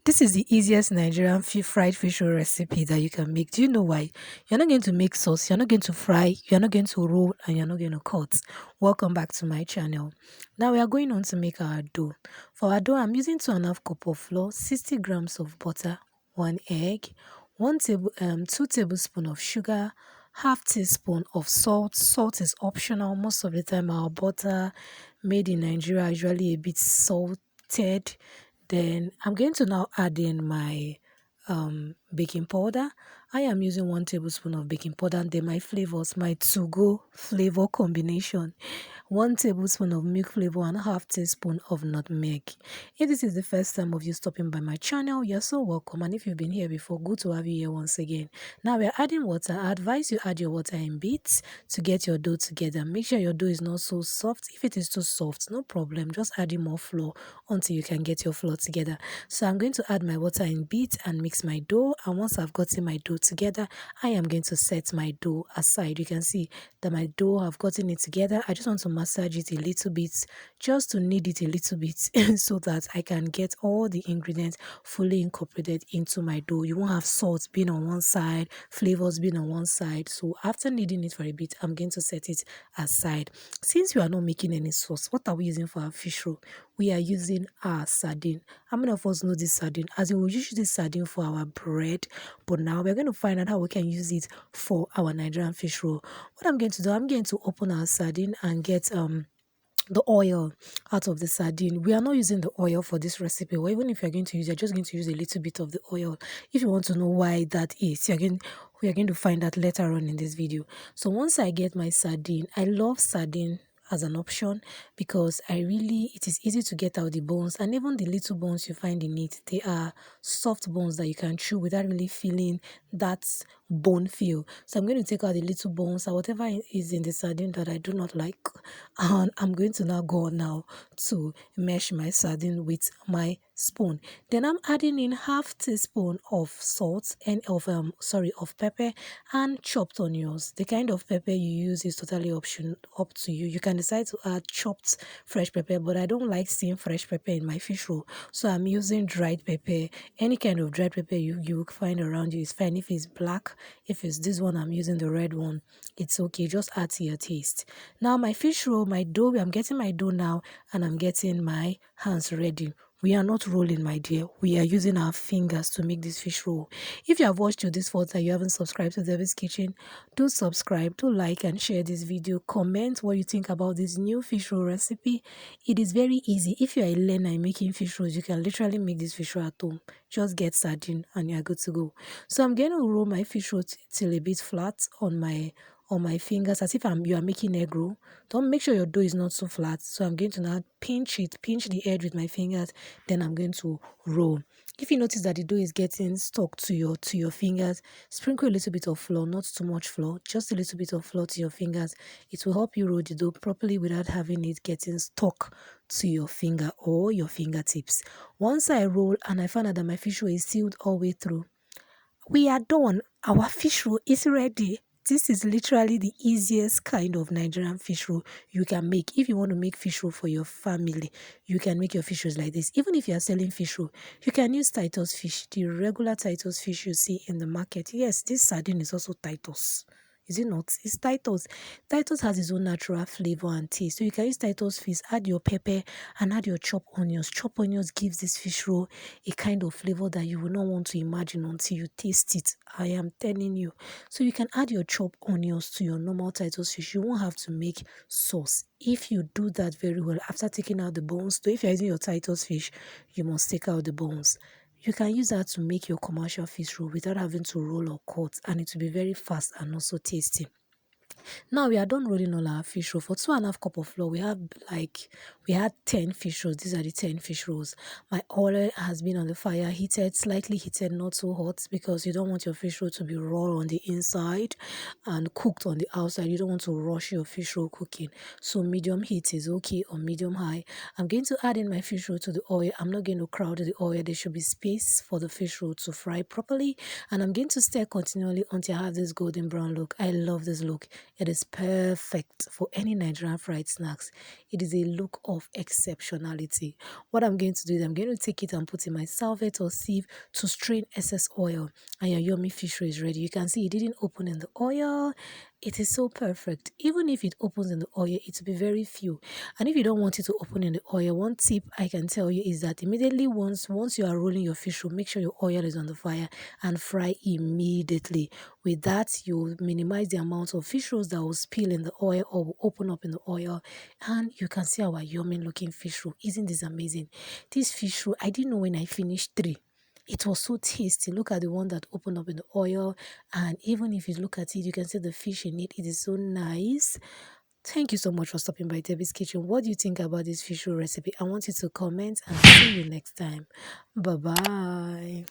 This is the easiest Nigerian fried fish roll recipe that you can make. Do you know why? You're not going to make sauce, you're not going to fry, you're not going to roll, and you're not going to cut. Welcome back to my channel. Now we are going on to make our dough. For our dough, I'm using 2.5 cup of flour, 60 grams of butter, 1 egg, 2 tablespoons of sugar, half teaspoon of salt. Salt is optional. Most of the time our butter made in Nigeria are usually a bit salted. Then I'm going to now add in my baking powder. I am using 1 tablespoon of baking powder, and then my flavors, my to-go flavor combination, 1 tablespoon of milk flavor and half teaspoon of nutmeg. If this is the first time of you stopping by my channel, you're so welcome, and if you've been here before, good to have you here once again. Now we're adding water. I advise you add your water in bits to get your dough together. Make sure your dough is not so soft. If it is too soft, no problem, just add in more flour until you can get your flour together. So I'm going to add my water in bits and mix my dough, and once I've gotten my dough together, I am going to set my dough aside. You can see that my dough, I've gotten it together. I just want to massage it a little bit, just to knead it a little bit so that I can get all the ingredients fully incorporated into my dough. You won't have salt being on one side, flavors being on one side. So after kneading it for a bit, I'm going to set it aside. Since we are not making any sauce, what are we using for our fish roll? We are using our sardine. How many of us know this sardine? As in, we use this sardine for our bread, but now we're going to find out how we can use it for our Nigerian fish roll. What I'm going to do, I'm going to open our sardine and get the oil out of the sardine. We are not using the oil for this recipe, or even if you're going to use, you're just going to use a little bit of the oil. If you want to know why that is, we are going to find out later on in this video. So once I get my sardine, I love sardine as an option because it is easy to get out the bones, and even the little bones you find in it, they are soft bones that you can chew without really feeling that bone feel. So I'm going to take out the little bones or whatever is in the sardine that I do not like, and I'm going to now go on now to mash my sardine with my spoon. Then I'm adding in half teaspoon of salt and of pepper and chopped onions. The kind of pepper you use is totally up to you. You can decide to add chopped fresh pepper, but I don't like seeing fresh pepper in my fish roll, so I'm using dried pepper. Any kind of dried pepper you will find around you is fine. If it's black, if it's this one, I'm using the red one, it's okay. Just add to your taste. Now my fish roll, my dough, I'm getting my dough now, and I'm getting my hands ready. We are not rolling, my dear. We are using our fingers to make this fish roll. If you have watched till this far and you haven't subscribed to Debby's Kitchen, do subscribe, do like and share this video. Comment what you think about this new fish roll recipe. It is very easy. If you are a learner in making fish rolls, you can literally make this fish roll at home. Just get sardine and you're good to go. So I'm going to roll my fish roll till a bit flat on my fingers, as if you are making egg roll. Don't make sure your dough is not so flat. So I'm going to now pinch the edge with my fingers. Then I'm going to roll. If you notice that the dough is getting stuck to your fingers, sprinkle a little bit of flour, not too much flour, just a little bit of flour to your fingers. It will help you roll the dough properly without having it getting stuck to your finger or your fingertips. Once I roll and I find out that my fish roll is sealed all the way through, we are done. Our fish roll is ready. This is literally the easiest kind of Nigerian fish roll you can make. If you want to make fish roll for your family, you can make your fish rolls like this. Even if you are selling fish roll, you can use Titus fish, the regular Titus fish you see in the market. Yes, this sardine is also Titus. Is it not? It's Titus. Titus has its own natural flavor and taste. So you can use Titus fish, add your pepper and add your chopped onions. Chopped onions gives this fish roll a kind of flavor that you will not want to imagine until you taste it. I am telling you. So you can add your chopped onions to your normal Titus fish. You won't have to make sauce. If you do that very well after taking out the bones, so if you're using your Titus fish, you must take out the bones. You can use that to make your commercial fish roll without having to roll or cut, and it will be very fast and also tasty. Now we are done rolling all our fish roll. For 2.5 cup of flour, we had 10 fish rolls. These are the 10 fish rolls. My oil has been on the fire, heated, slightly heated, not so hot, because you don't want your fish roll to be raw on the inside and cooked on the outside. You don't want to rush your fish roll cooking. So medium heat is okay, or medium high. I'm going to add in my fish roll to the oil. I'm not going to crowd the oil. There should be space for the fish roll to fry properly, and I'm going to stir continually until I have this golden brown look. I love this look. It is perfect for any Nigerian fried snacks. It is a look of exceptionality. What I'm going to do is I'm going to take it and put in my salvet or sieve to strain excess oil, and your yummy fish roll is ready. You can see it didn't open in the oil. It is so perfect. Even if it opens in the oil, it will be very few. And if you don't want it to open in the oil, one tip I can tell you is that immediately once you are rolling your fish roll, make sure your oil is on the fire and fry immediately. With that, you minimize the amount of fish rolls that will spill in the oil or will open up in the oil, and you can see our yummy looking fish roll. Isn't this amazing? This fish roll, I didn't know when I finished three. It was so tasty. Look at the one that opened up in the oil, and even if you look at it, you can see the fish in it. It is so nice. Thank you so much for stopping by Debbie's Kitchen. What do you think about this fish roll recipe? I want you to comment, and see you next time. Bye bye.